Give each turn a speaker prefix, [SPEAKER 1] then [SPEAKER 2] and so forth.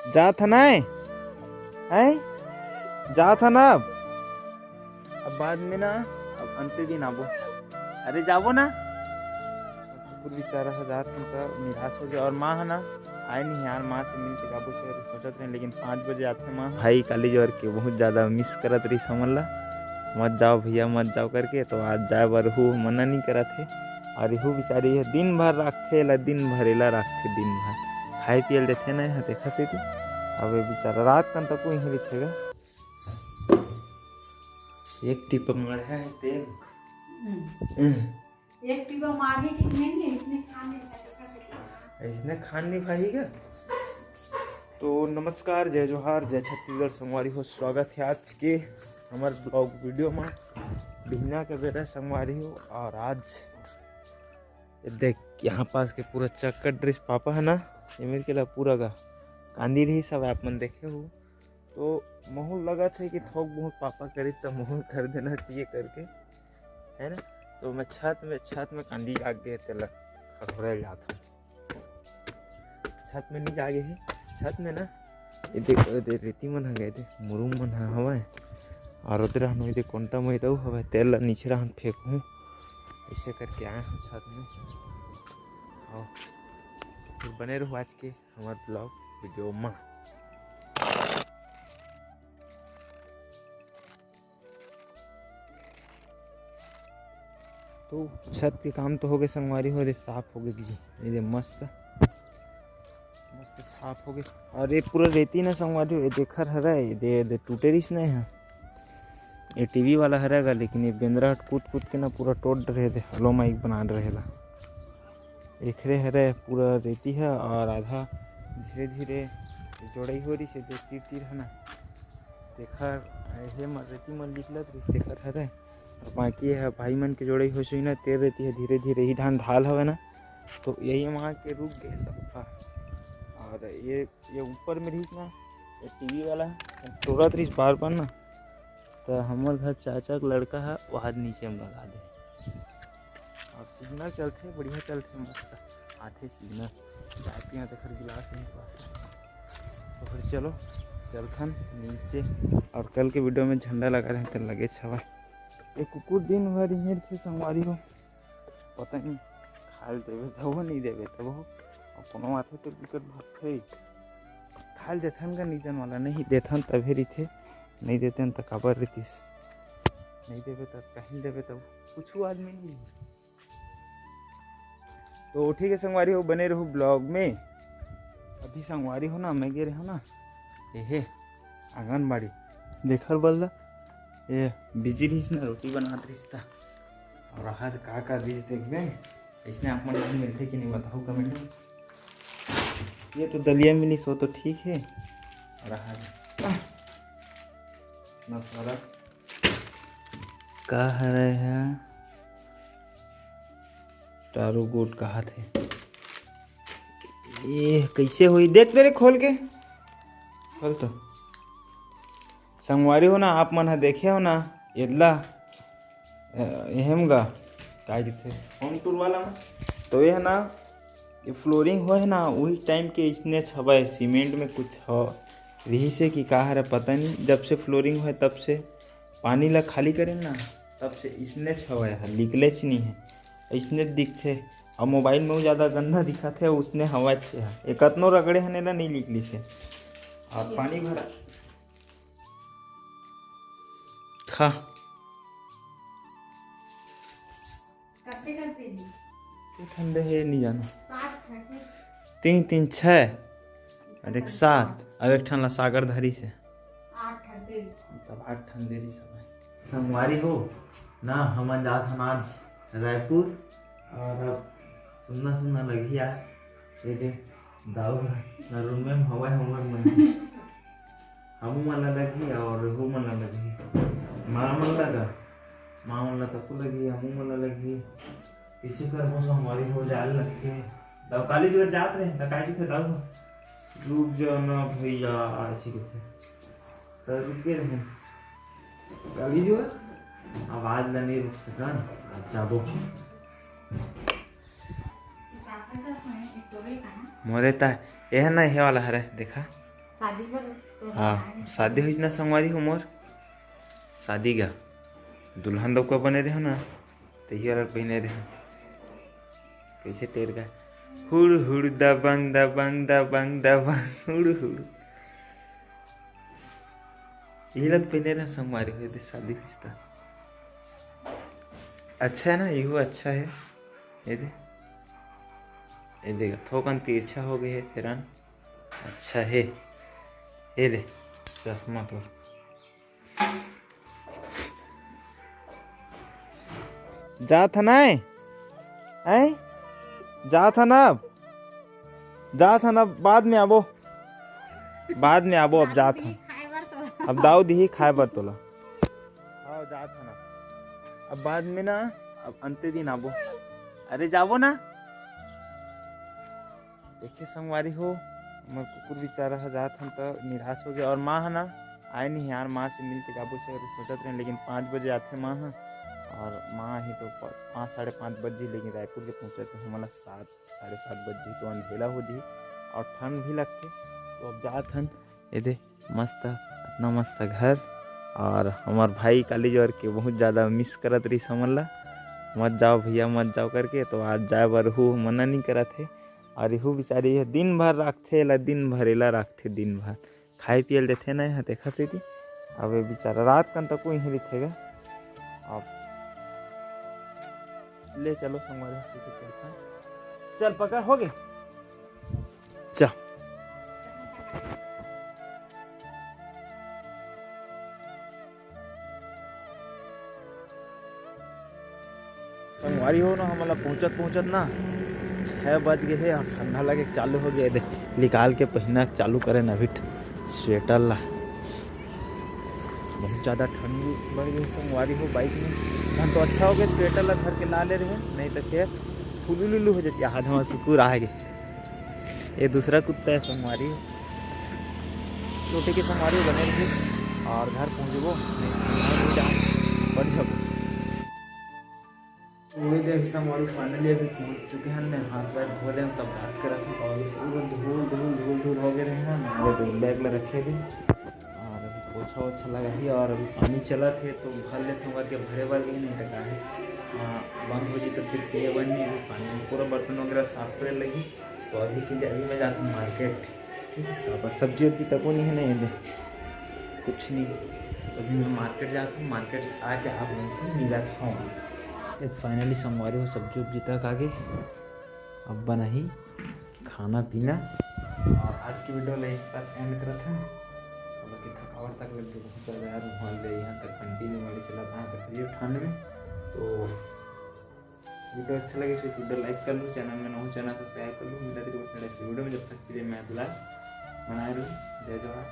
[SPEAKER 1] जा था ना है जा था ना अब बाद में ना अब अंतिम दिन आबो। अरे जाबो ना कुकुर बेचारा हजार तो निराश हो गया। और माँ है ना आए नहीं यार, माँ से मिल के काबू से सोचत रहे, लेकिन 5 बजे आते माँ। भाई काली जोर के बहुत ज़्यादा मिस करत रही, समझ ला मत जाओ भैया मत जाओ करके। तो आज जाए बर हु मना नहीं करा थे। और यहू बेचारी है दिन भर रखते ला, दिन भर एला रखते, दिन भर खाए पियल देते ना यहाँ देखा थे। अब ये बेचारा रात कन तक यहीं दिखेगा। एक टिप मर है तेल
[SPEAKER 2] एक टिपा मारने की नहीं है, इसने खाने
[SPEAKER 1] इसने खान नहीं खाएगा। तो नमस्कार, जय जोहार, जय छत्तीसगढ़ संगवारी हो। स्वागत है आज के हमारे ब्लॉग वीडियो में। बिहना के बेरा संगवारी हो। और आज देख यहाँ पास के पूरा चक्कर ड्रेस पापा है ना, ये मेरे के लिए पूरा का कांदी रही सब आप मन देखे हो। तो महूल लगा था कि थोक बहुत पापा करी तो महूल कर देना चाहिए करके, है ना। तो मैं छत में कांदी जाग गए तेल खड़खड़े जाता, छत में नहीं जागे है। छत में ना ये देख रेती मन गए थे, मुरुम मन हवा और उधर हम ये कोंटा में तो हवा तेल नीचे रहन फेंकूँ, ऐसे करके आए हम छत में। और फिर बने रहो आज के हमारे ब्लॉग वीडियो में। तो छत के काम तो हो गए संगवारी हो, साफ हो गए जी, ये मस्त साफ हो गए। और ये पूरा रेती ना संगवारी हो, ये देखर हरा है, ये टूटे रिस नहीं है, ये टीवी वाला हरेगा, लेकिन ये बेंद्रा कूद के ना पूरा टोट रहे थे, हलो माइक बना रहेला। एकरे हरे पूरा रेती है और आधा धीरे धीरे जोड़ाई हो रही से तीर तीर है ना, देखर हे रेती मन निकलत रही देखर हरे। और बाकी है भाई मन के जोड़ाई हो सुई ना तेर रहती है धीरे धीरे ही ढान ढाल हवे ना, तो यही वहाँ के रुक गए सब। और ये ऊपर में रही ना, ये टीवी वाला तोड़त रही बार बार ना, तो हमार घर चाचा का लड़का है वहाँ नीचे में लगा दे। और सिग्नल चलते बढ़िया चलते मस्त आते सिग्नल चाय पिया तो फिर गिलास नहीं पास। तो फिर चलो चलथन नीचे। और कल के वीडियो में झंडा लगा रहे तो लगे छवा। ये कुकुर दिन भर इधर थे संगवारी हो, पता नहीं खाल देवे तब वो नहीं देवे तब वो अपनों आते तो विकट भगते खाल देथन का नीचन वाला नहीं देथन तभी रही थे, नहीं देते तो काबर रहतीस, नहीं देवे तब कहीं देवे तब कुछ आदमी नहीं। तो ठीक है संगवारी हो, बने रहो ब्लॉग में। अभी संगवारी हो ना मैं गे रहा ना ये आंगनबाड़ी देखर बल्ला ये बिजली ना रोटी बना रिश्ता और हाथ का बीज देखबे इसने आप मन नहीं मिलते कि नहीं बताओ कमेंट में। ये तो दलिया मिली सो तो ठीक है। और ना फर्क का है टारू गोट कहा थे ये कैसे हुई देख मेरे खोल के खोल। तो संगवारी हो ना आप मन देखे हो ना एदला एहमगा का थे होम टूर वाला में, तो ये है ना ये फ्लोरिंग हो है ना वही टाइम के इसने छवा सीमेंट में कुछ हो रही से कि कहा है पता नहीं। जब से फ्लोरिंग है तब से पानी ला खाली करें ना तब से इसने छवा है, निकले नहीं है इसने दिखते। और मोबाइल में वो ज़्यादा गंदा दिखा थे उसने हवा से है एक कतनो रगड़े हने ला नहीं निकली से। और पानी भरा खा ठंडे है नहीं जाना 3 3 6 और एक 7 और एक ठंडा सागर धरी से 8 ठंडे रही सब संगवारी हो ना। हम जात हम आज रायपुर और अब सुनना लगी यार ये दे दाऊ ना रूम में हवा हम मन लगी और वो मन लगी माँ मन लगा तो लगी हम मन लगी किसी कर मौसम हमारी हो जाल लगते दाऊ काली जो जात रहे तकाई थे दाऊ रुक जाओ ना भैया ऐसी के थे रुके रहे काली जो आवाज ला नहीं रुक सका जाबो मोरे ता यह ना ये वाला हरे देखा
[SPEAKER 2] शादी पर तो
[SPEAKER 1] हाँ शादी हुई ना संगवारी हो मोर शादी का दुल्हन लोग को बने रहे ना तही वाला पहने रहे कैसे टेर का हुड़ हुड़ दबंग दबंग दबंग दबंग हुड़ हुड़ यही लग पहने रहे संगवारी हुए थे शादी हुई अच्छा है ना यू अच्छा है ये देखा थोकन तिरछा हो गई है फिरन अच्छा है ये दे चश्मा तो जा था ना है जा था ना बाद में आबो अब जा था अब दाऊ दी खाए बर तोला हाँ जा था ना अब बाद में ना अब अंते दिन आबो अरे जाबो ना देखे संगवारी हो हमार कुकुर बेचारा है जात हम तो निराश हो गया और माँ है ना आए नहीं यार माँ से मिल के जाबो से सोचत रहे लेकिन 5 बजे आते माँ है और माँ ही तो 5 साढ़े 5 बजे लेकिन रायपुर के पहुँचे थे हमारा 7 साढ़े 7 बजे तो अंधेला हो जी और ठंड भी लगते तो अब जात हन ये दे मस्त इतना मस्त घर और हमार भाई काली जोर के बहुत ज़्यादा मिस करत रही समझ ला मत जाओ भैया मत जाओ करके तो आज जाए बर हु मना नहीं करत है और यहू बेचारी दिन भर रखते ला दिन भर एला रखते दिन भर खाए पियल देते ना यहाँ देखा थे अब ये बेचारा रात कन तक वहीं रखेगा अब ले चलो संगवारी चल पकड़ हो गए चल संगवारी हो ना हमारा पहुँचत ना 6 बज गए है और ठंडा लगे चालू हो गया निकाल के पहना चालू करे ना अभी स्वेटर ला बहुत ज़्यादा ठंड बढ़ गई संगवारी हो बाइक में हम तो अच्छा हो गया स्वेटर ला घर के ला ले रहे हैं नहीं तो खैर फुलू लुलू हो जाती है हमारे कुकुर आ गए ये दूसरा कुत्ता है संगवारी छोटे के संगवारी बने रहे और घर पहुँचबो बढ़ जाओ वही देख संगवारी फाइनली अभी पहुँच चुके हैं मैं हाथ पैर धो रहे हैं तब बात कर रहा था और पूरा धूल हो गए हैं मेरे बैग में रखे थे और अभी पोछा ओछा लगा ही और अभी पानी चला थे तो भर लेते हैं करके भरे भर गई नहीं टका है बंद हो जी तो फिर पिए बन नहीं अभी पानी में पूरा बर्तन वगैरह साफ करे लगी तो अभी के लिए अभी मैं जाता हूँ मार्केट ठीक है सब्जी वब्जी तक नहीं है नहीं कुछ नहीं अभी मैं मार्केट जाता हूँ मार्केट से आके आप लोगों से मिला था एक फाइनली संगवारी हो सब्जी वब्जी तक आ गई अब बना ही खाना पीना और आज की वीडियो लाइक पास एंड करा था बाकी थकावट तक लग गई बहुत ज़्यादा यार वहाँ ले यहाँ तक कंटिन्यू वाली चला था तक ये ठंड में तो वीडियो अच्छा लगे तो वीडियो लाइक कर लो चैनल में ना हो चैनल सब्सक्राइब कर लो मिला वीडियो में जब तक के लिए मैं फिलहाल बनाए रहूँ जय जवाहर।